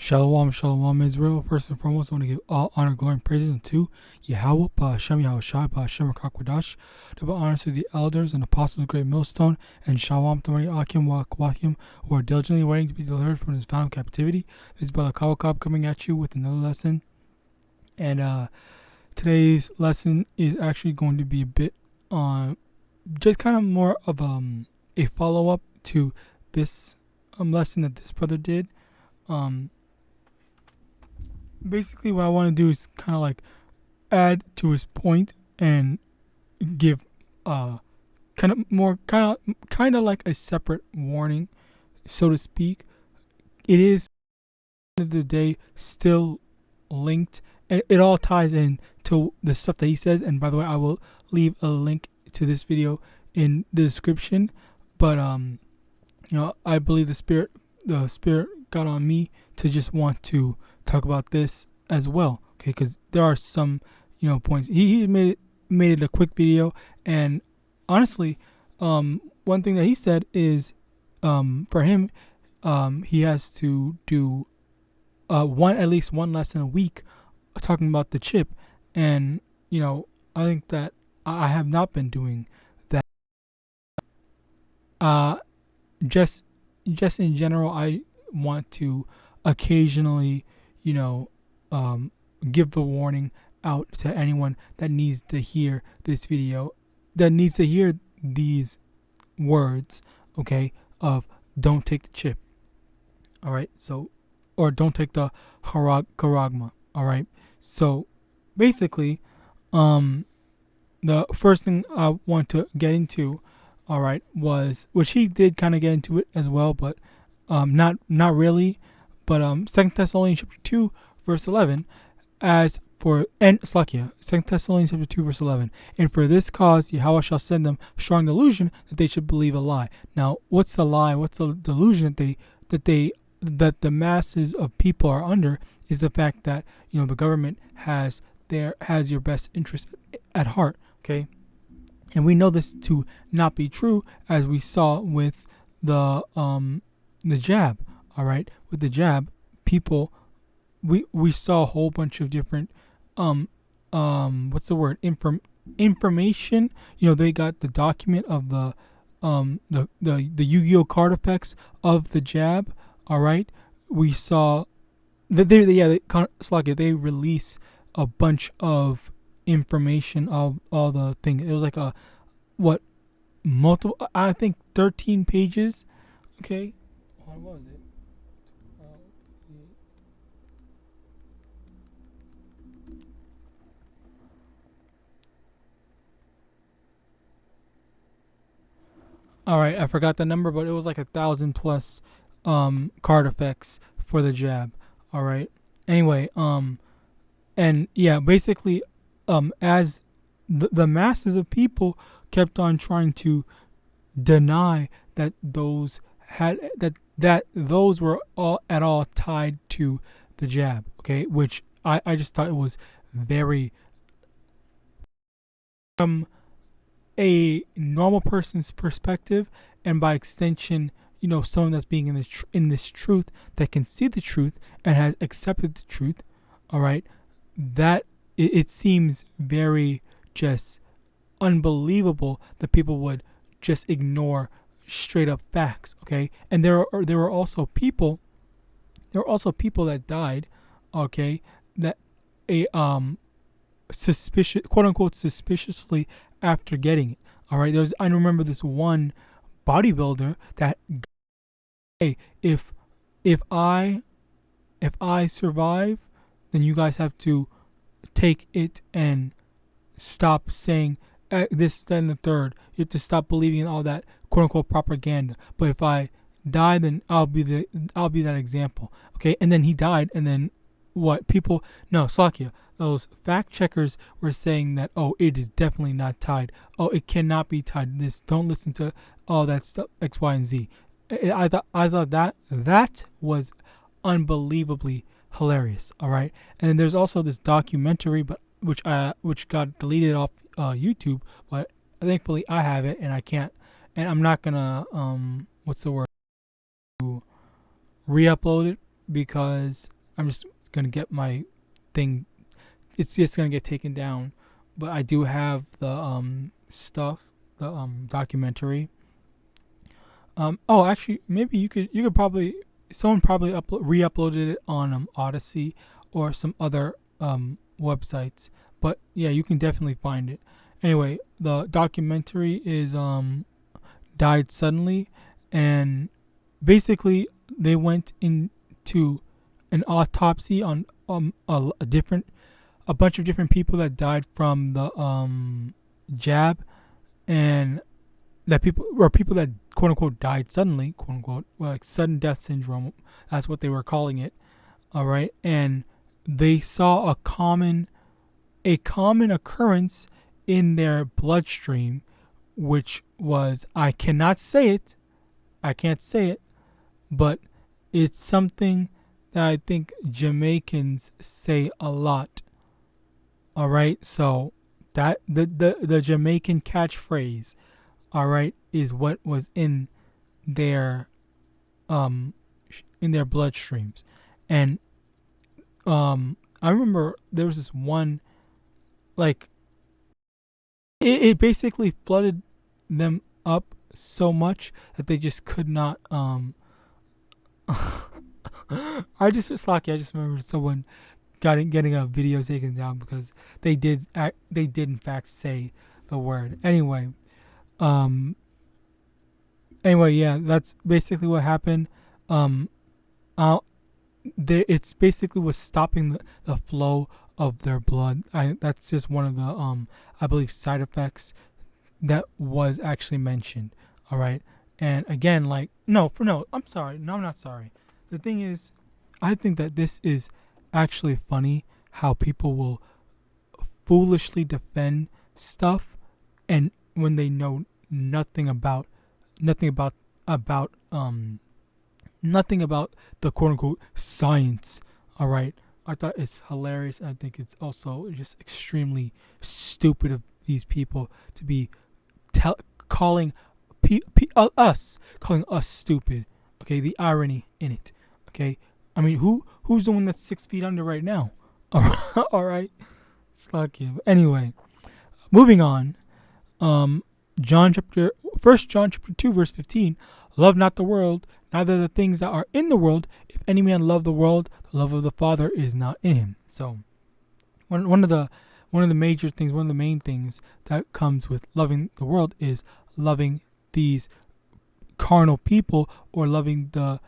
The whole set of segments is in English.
Shalom, shalom, Israel. First and foremost, I want to give all honor, glory, and praises unto YAHAWAH, YAHAWASHI, HAITIANS, double honors to the elders and apostles of Great Millstone, and shalom to many YAHAWAH who are diligently waiting to be delivered from this final captivity. This is Brother Kawakab coming at you with another lesson. And today's lesson is actually going to be a bit on just kind of more of a follow-up to this lesson that this brother did. Basically what I want to do is kind of like add to his point and give kind of like a separate warning, so to speak. It is at the end of the day still linked. It all ties in to the stuff that he says, and by the way, I will leave a link to this video in the description. But I believe the spirit got on me to just want to talk about this as well, okay? Because there are some, points. He made it a quick video, and honestly, one thing that he said is, for him, he has to do at least one lesson a week, talking about the chip, and I think that I have not been doing that. Just in general, I want to occasionally, give the warning out to anyone that needs to hear this video, that needs to hear these words, okay, of don't take the chip, all right? So, or don't take the charagma, all right? So, basically, the first thing I want to get into, all right, was, which he did kind of get into it as well, but not really, but 2 Thessalonians chapter 2 verse 11, as for, and Slakia, 2 Thessalonians chapter 2 verse 11, and for this cause Yahweh shall send them strong delusion that they should believe a lie. Now, what's the lie? What's the delusion that the masses of people are under? Is the fact that the government has your best interest at heart, okay? And we know this to not be true, as we saw with the jab. All right, with the jab, people, we saw a whole bunch of different what's the word, information. They got the document of the Yu-Gi-Oh card effects of the jab. All right, we saw that they release a bunch of information of all the things. It was like multiple, I think 13 pages. Okay, what was it? All right, I forgot the number, but it was like 1,000 plus card effects for the jab. All right. Anyway, and yeah, basically, as the masses of people kept on trying to deny that those were all tied to the jab, okay, which I just thought it was very, from a normal person's perspective, and by extension, someone that's being in this truth, that can see the truth and has accepted the truth, all right, that it seems very just unbelievable that people would just ignore straight up facts, okay? And there were also people that died, okay, that suspicious, quote unquote, suspiciously after getting it. All right, I remember this one bodybuilder that, hey, if I survive, then you guys have to take it and stop saying this, that, and the third. You have to stop believing in all that quote unquote propaganda. But if I die, then I'll be that example. Okay, and then he died, and then what? Slakia, those fact checkers were saying that, oh, it is definitely not tied. Oh, it cannot be tied to this. Don't listen to all that stuff, X, Y, and Z. I thought that was unbelievably hilarious. All right, and then there's also this documentary, but which got deleted off YouTube, but thankfully I have it, and I can't, and I'm not gonna what's the word, re-upload it, because I'm just gonna get my thing. It's just gonna get taken down. But I do have the stuff, the documentary. Oh, actually, maybe you could probably, someone probably re-uploaded it on Odyssey or some other websites. But yeah, you can definitely find it. Anyway, the documentary is Died Suddenly, and basically they went into an autopsy on a bunch of different people that died from the jab, and that people that quote unquote died suddenly, quote unquote, well, like sudden death syndrome. That's what they were calling it. All right, and they saw a common occurrence in their bloodstream, which was, I can't say it, but it's something that I think Jamaicans say a lot. All right, so that the Jamaican catchphrase, all right, is what was in their bloodstreams. And I remember there was this one, like, it basically flooded them up so much that they just could not I just remember someone getting a video taken down because they did in fact say the word. Anyway, yeah, that's basically what happened. It's basically was stopping the flow of their blood. That's just one of the I believe side effects that was actually mentioned. All right, and again, like, I'm sorry, I'm not sorry. The thing is, I think that this is actually funny how people will foolishly defend stuff, and when they know nothing about the quote unquote science. All right, I thought it's hilarious. I think it's also just extremely stupid of these people to be calling us stupid. Okay, the irony in it. Okay, I mean, who's the one that's 6 feet under right now? All right, fuck you. Anyway, moving on. 1 John chapter 2 verse 15. Love not the world, neither the things that are in the world. If any man love the world, the love of the Father is not in him. So, one of the major things, one of the main things that comes with loving the world is loving these carnal people, or loving the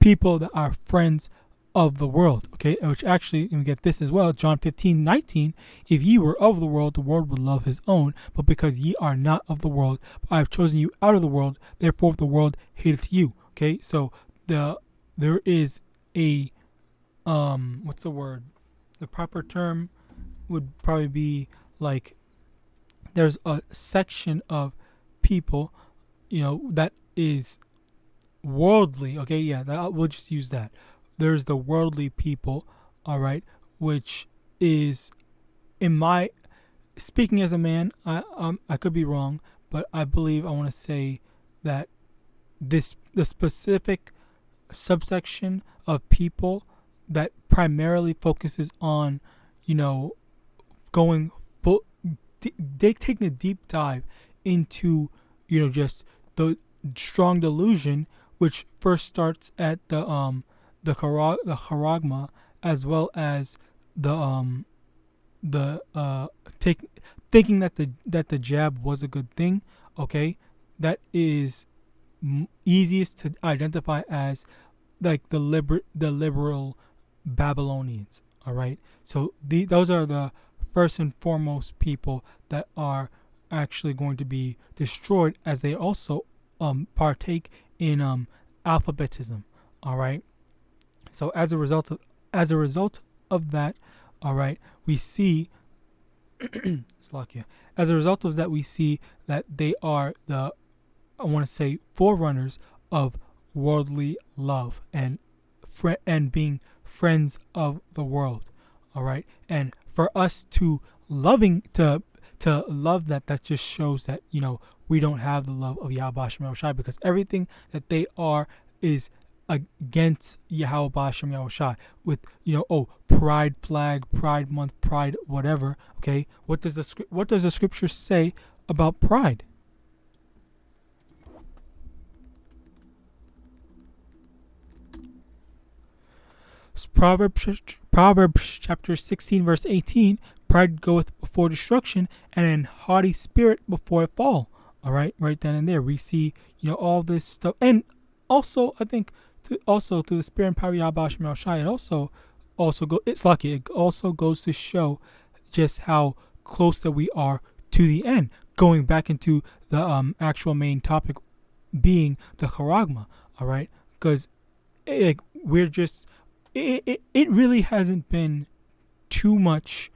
people that are friends of the world. Okay, which actually, and we get this as well, John 15:19. If ye were of the world would love his own, but because ye are not of the world, I have chosen you out of the world, therefore the world hateth you. Okay, so there is a what's the word? The proper term would probably be like, there's a section of people, that is worldly. Okay, yeah, we'll just use that. There's the worldly people, all right, which is, speaking as a man, I could be wrong, but I believe I want to say that the specific subsection of people that primarily focuses on, going full, taking a deep dive into, just the strong delusion, which first starts at the charagma, as well as thinking that the jab was a good thing. Okay, that is easiest to identify as like the liberal Babylonians. All right, so those are the first and foremost people that are actually going to be destroyed, as they also partake in alphabetism. All right, so as a result of that, all right, we see as a result of that, we see that they are the, I want to say, forerunners of worldly love and being friends of the world. All right, and for us to love that just shows that we don't have the love of YAHAWAH and His, because everything that they are is against YAHAWAH and YAHAWASHI with, pride flag, pride month, pride whatever. Okay, what does the scripture say about pride? Proverbs chapter 16 verse 18, pride goeth before destruction, and an haughty spirit before a fall. All right, right then and there we see, all this stuff. And also I think also through the spirit and power of Yahweh and Shai, it also it's lucky, it also goes to show just how close that we are to the end, going back into the actual main topic being the charagma. All right, because we're just it really hasn't been too much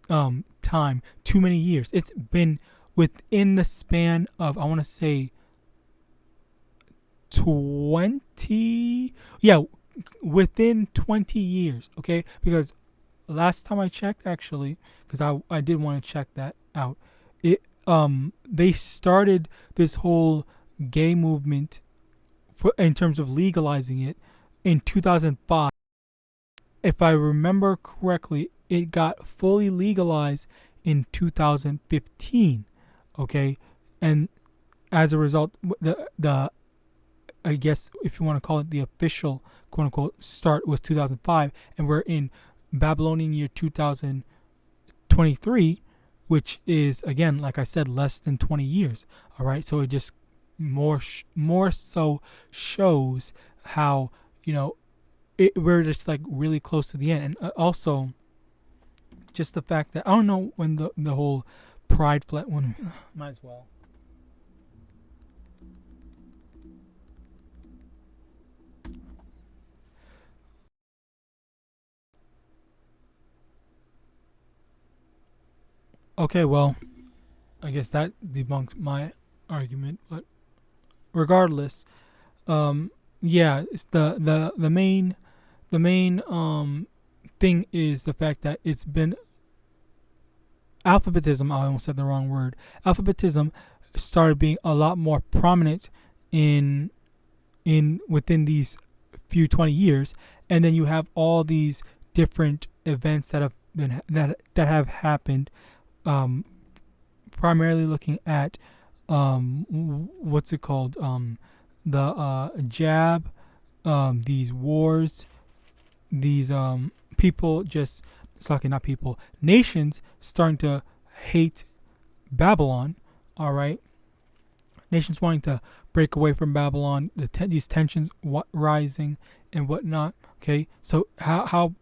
time, too many years. It's been within the span of, I want to say, 20, within 20 years. Okay, because last time I checked, actually, because I did want to check that out, they started this whole gay movement in terms of legalizing it in 2005. If I remember correctly, it got fully legalized in 2015. Okay, and as a result, the I guess if you want to call it the official quote unquote start was 2005, and we're in Babylonian year 2023, which is, again, like I said, less than 20 years. All right, so it just more so shows how, we're just like really close to the end. And also just the fact that I don't know when the whole pride flag one, might as well. Okay, well, I guess that debunks my argument, but regardless, it's the main thing is the fact that it's been alphabetism. I almost said the wrong word. Alphabetism started being a lot more prominent within these few 20 years, and then you have all these different events that have happened, primarily looking at what's it called, the jab, these wars, these people just, it's like, not people, nations starting to hate Babylon. All right, nations wanting to break away from Babylon, these tensions rising and whatnot. Okay, so how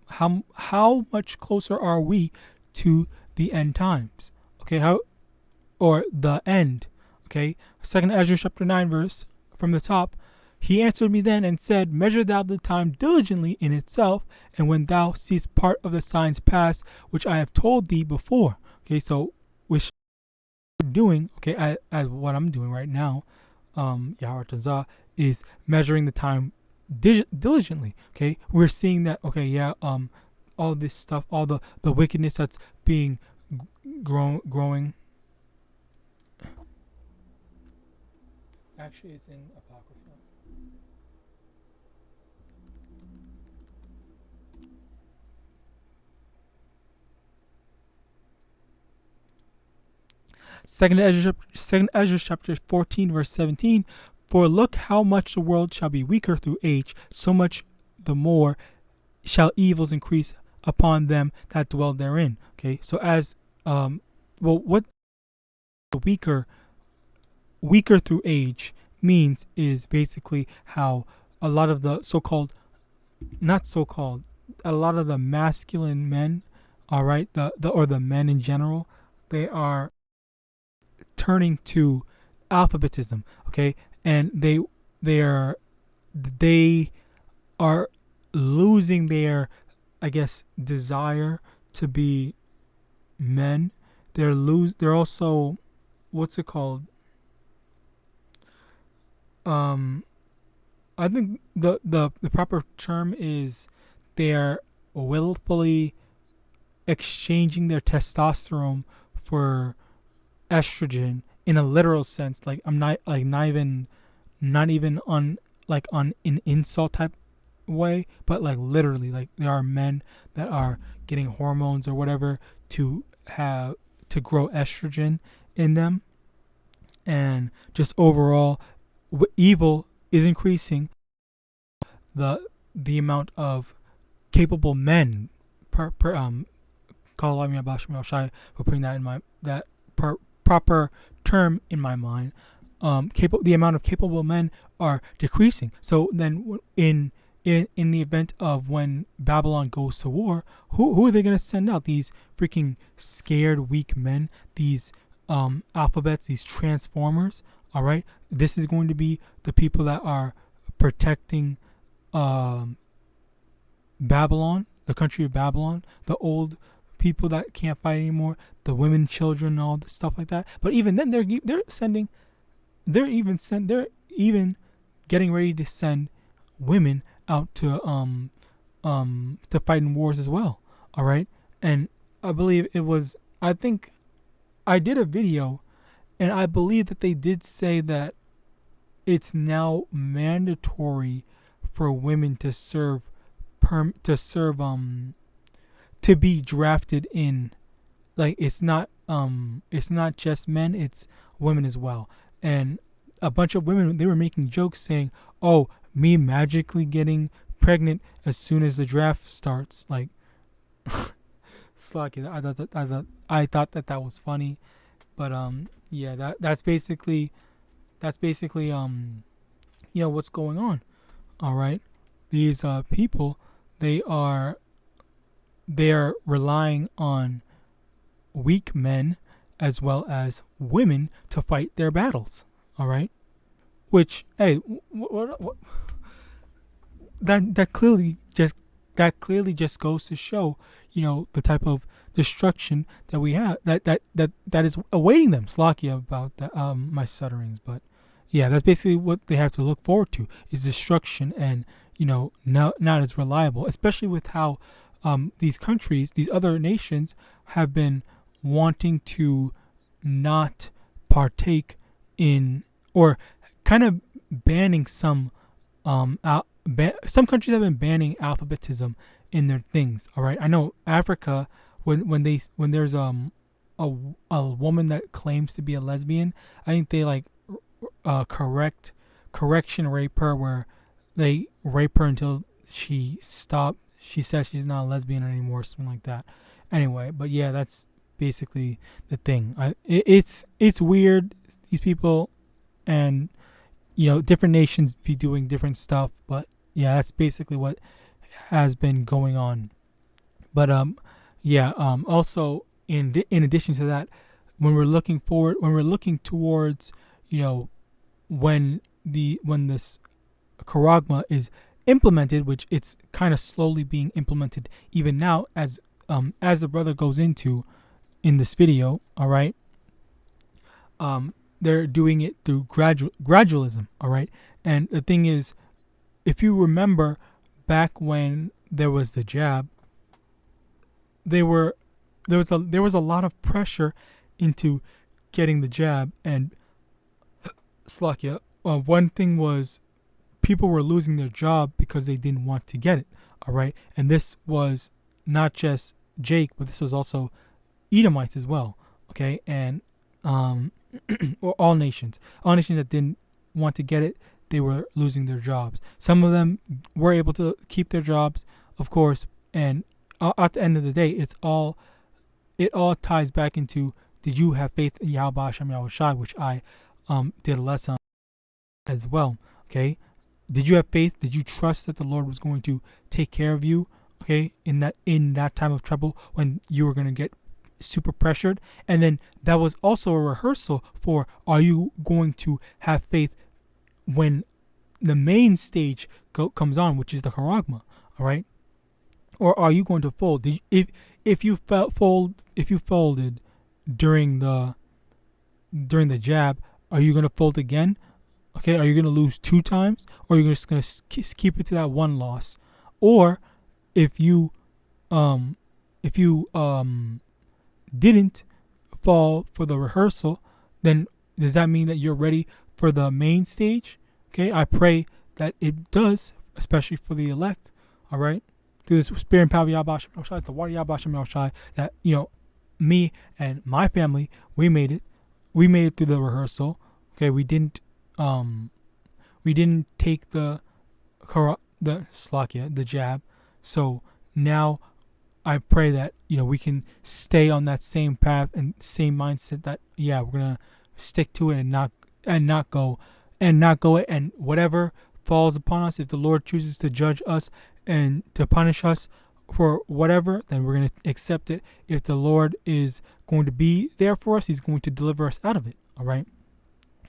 much closer are we to the end times? Okay, or the end? Okay, 2 Ezra chapter 9 verse from the top. He answered me then and said, measure thou the time diligently in itself, and when thou seest part of the signs pass, which I have told thee before. Okay, so which doing, okay, as what I'm doing right now, Yahawadah is measuring the time diligently. Okay, we're seeing that, okay, all this stuff, all the wickedness that's being growing. Actually, it's in Apocrypha. Second Ezra chapter 14 verse 17. For look how much the world shall be weaker through age, so much the more shall evils increase upon them that dwell therein. Okay, so as what the weaker through age means is basically how a lot of the a lot of the masculine men, all right, the men in general, they are turning to alphabetism. Okay, and they are losing their, I guess, desire to be men. They're also, what's it called? I think the proper term is they're willfully exchanging their testosterone for estrogen in a literal sense. Like, I'm not even on like on an insult type way, but like literally, like there are men that are getting hormones or whatever to grow estrogen in them, and just overall, evil is increasing. The amount of capable men per call me shy for putting that in my proper term in my mind. The amount of capable men are decreasing. So then, in the event of when Babylon goes to war, who are they going to send out? These freaking scared, weak men. These alphabets, these transformers. All right, this is going to be the people that are protecting Babylon, the country of Babylon, the old people that can't fight anymore, the women, children, all this stuff like that. But even then, they're even getting ready to send women out to fight in wars as well. All right, and I believe I think I did a video, and I believe that they did say that it's now mandatory for women to serve to be drafted in. Like it's not just men, it's women as well. And a bunch of women, they were making jokes saying, "Oh, me magically getting pregnant as soon as the draft starts." Like, fuck it. I thought that was funny, but yeah, that's basically what's going on. All right, these people, they are relying on weak men as well as women to fight their battles. All right, which, hey, what that clearly just goes to show, the type of destruction that we have that is awaiting them. Slacky about that, my stutterings, but yeah, that's basically what they have to look forward to, is destruction, and not as reliable, especially with how these countries, these other nations, have been wanting to not partake in, or kind of banning some countries have been banning alphabetism in their things. All right, I know Africa, when there's a woman that claims to be a lesbian, I think they like correction rape her, where they rape her until she says she's not a lesbian anymore, something like that. Anyway, but yeah, that's basically the thing. It's weird, these people, and different nations be doing different stuff, but yeah, that's basically what has been going on. But also in addition to that, when we're looking towards when this charagma is implemented, which it's kind of slowly being implemented even now, as the brother goes into in this video. All right, they're doing it through gradualism. All right, and the thing is, if you remember back when there was the jab, there was a lot of pressure into getting the jab, and Slakia, one thing was people were losing their job because they didn't want to get it. All right, and this was not just Jake, but this was also Edomites as well. Okay, and or all nations that didn't want to get it, they were losing their jobs. Some of them were able to keep their jobs, of course, and at the end of the day, it all ties back into, did you have faith in YAHAWASHI, which I did a lesson as well. Okay, did you have faith? Did you trust that the Lord was going to take care of you? Okay, in that time of trouble when you were going to get super pressured. And then that was also a rehearsal for, are you going to have faith when the main stage comes on, which is the charagma? All right, or are you going to fold? If you folded during the jab, are you going to fold again? Okay, are you going to lose 2 times, or are you just going to keep it to that one loss? Or if you didn't fall for the rehearsal, then does that mean that you're ready for the main stage? Okay, I pray that it does, especially for the elect, all right, through this spirit and power of YAHAWAH, the water YAHAWAH, that, me and my family, we made it. We made it through the rehearsal. Okay, we didn't take the jab. So now I pray that we can stay on that same path and same mindset that we're gonna stick to it and not go and whatever falls upon us, if the Lord chooses to judge us and to punish us for whatever, then we're going to accept it. If the Lord is going to be there for us, he's going to deliver us out of it. All right.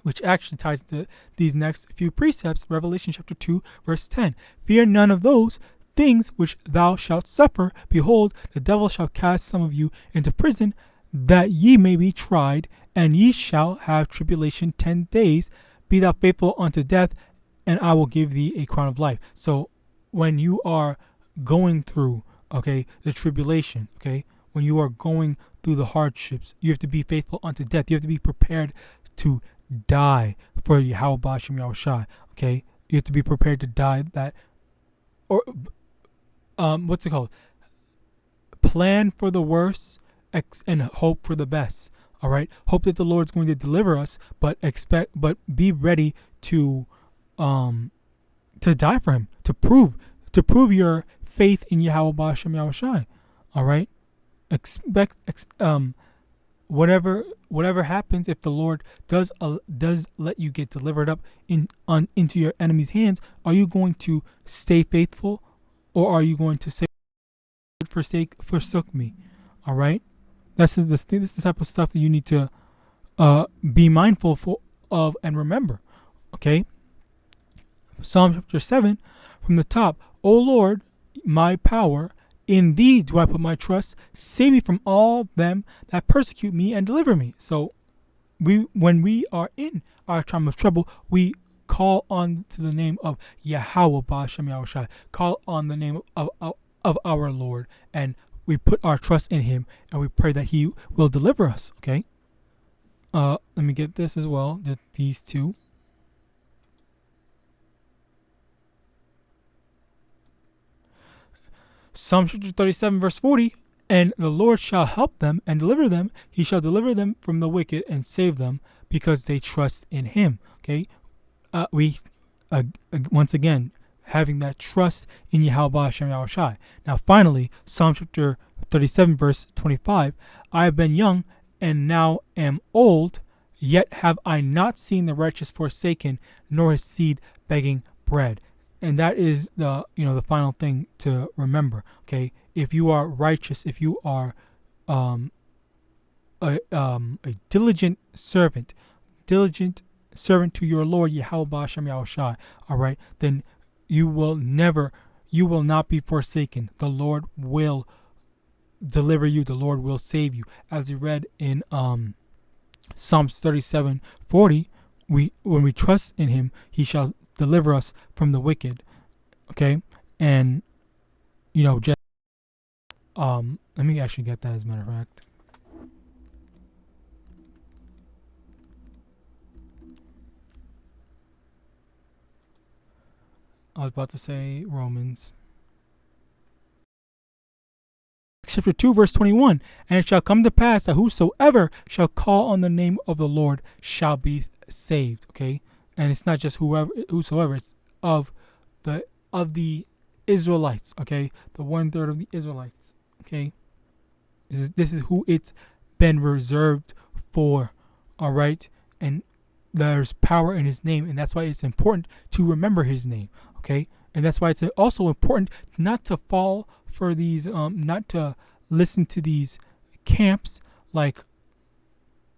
Which actually ties to these next few precepts. Revelation chapter 2, verse 10. Fear none of those things which thou shalt suffer. Behold, the devil shall cast some of you into prison, that ye may be tried, and ye shall have tribulation 10 days. Be thou faithful unto death, and I will give thee a crown of life. So when you are going through, the tribulation, when you are going through the hardships, you have to be faithful unto death. You have to be prepared to die for YAHAWASHI, okay? You have to be prepared to die what's it called? Plan for the worst and hope for the best. All right. Hope that the Lord's going to deliver us, but be ready to die for him, to prove your faith in YAHAWASHI. All right. Whatever happens, if the Lord does let you get delivered up into your enemy's hands, are you going to stay faithful, or are you going to say, forsook me? All right. This is the type of stuff that you need to be mindful of and remember. Okay. Psalm chapter 7 from the top. O Lord, my power, in thee do I put my trust. Save me from all them that persecute me and deliver me. So when we are in our time of trouble, we call on to the name of YAHAWAH, call on the name of our Lord, and we put our trust in him, and we pray that he will deliver us. Okay. Let me get this as well. These two. Psalm 37 verse 40. And the Lord shall help them and deliver them. He shall deliver them from the wicked and save them, because they trust in him. Okay. We once again having that trust in YAHAWASHI. Now finally, Psalm chapter 37 verse 25. I have been young and now am old, yet have I not seen the righteous forsaken, nor his seed begging bread. And that is the final thing to remember. Okay, if you are righteous, if you are a diligent servant to your Lord YAHAWASHI, all right, then you will not be forsaken. The Lord will deliver you. The Lord will save you. As we read in Psalms 37:40, when we trust in him, he shall deliver us from the wicked. Okay, and just let me actually get that as a matter of fact. I was about to say Romans. Chapter 2, verse 21. And it shall come to pass that whosoever shall call on the name of the Lord shall be saved. Okay? And it's not just whosoever, it's of the Israelites. Okay? The 1/3 of the Israelites. Okay? This is who it's been reserved for. All right? And there's power in his name, and that's why it's important to remember his name. Okay, and that's why it's also important not to fall for these, not to listen to these camps like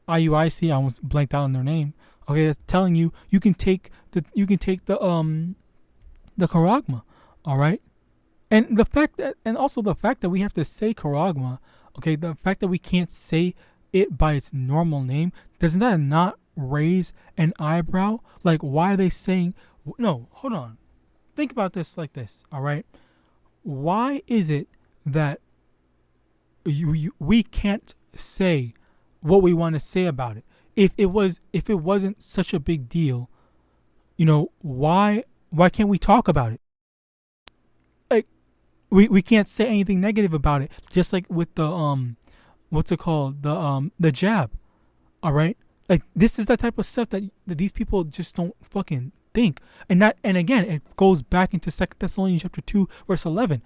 IUIC. I almost blanked out on their name. Okay, that's telling you can take the charagma. All right, and the fact that we have to say charagma. Okay, the fact that we can't say it by its normal name, does that not raise an eyebrow? Like, why are they saying no? Hold on. Think about this like this, all right? Why is it that we can't say what we want to say about it? If it wasn't such a big deal, why why can't we talk about it? Like, we can't say anything negative about it. Just like with the what's it called, the jab. All right, like this is the type of stuff that these people just don't fucking think. And again, it goes back into 2 Thessalonians chapter 2 verse 11.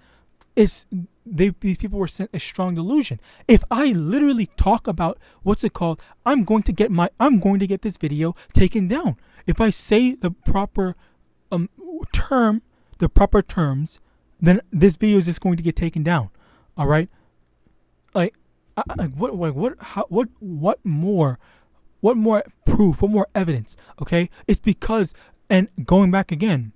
These people were sent a strong delusion. If I literally talk about what's it called, I'm going to get this video taken down. If I say the proper terms, then this video is just going to get taken down. All right, what more proof, what more evidence? Okay, it's because, and going back again,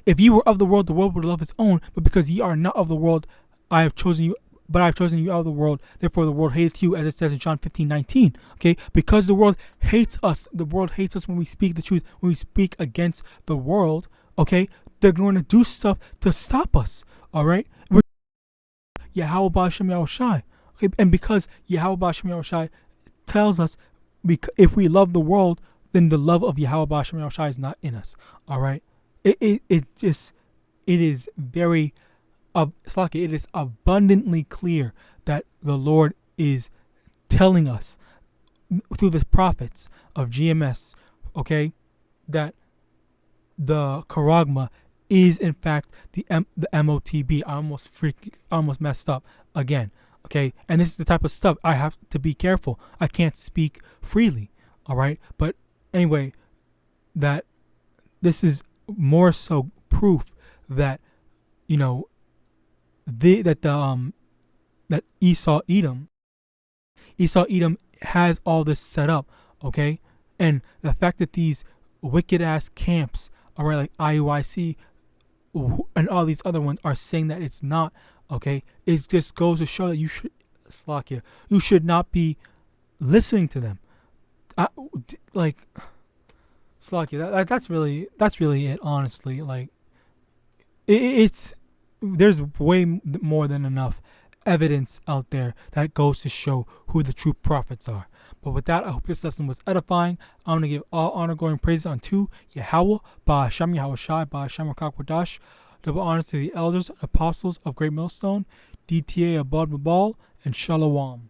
if you were of the world would love its own, but because ye are not of the world, I have chosen you out of the world, therefore the world hateth you, as it says in John 15:19. Okay, because the world hates us when we speak the truth, when we speak against the world. Okay, they're going to do stuff to stop us. All right, YAHAWAH. Okay, and because YAHAWAH tells us, if we love the world, then the love of YAHAWAH is not in us. All right, it is very it is abundantly clear that the Lord is telling us through the prophets of GMS, okay, that the charagma is in fact the MOTB. I almost messed up again. Okay, and this is the type of stuff I have to be careful. I can't speak freely. All right, but anyway, that this is more so proof that, you know, that Esau Edom has all this set up. Okay, and the fact that these wicked ass camps, all right, like IUIC and all these other ones are saying that it's not. Okay, it just goes to show that you should not be listening to them. That's really it. Honestly, like there's way more than enough evidence out there that goes to show who the true prophets are. But with that, I hope this lesson was edifying. I want to give all honor, glory, and praise unto Yahawah, BAHASHAM, YAHAWASHI, BAHASHAM, RICANS. Double honor to the elders and apostles of Great Millstone, DTA Abad Babal, and Shalom.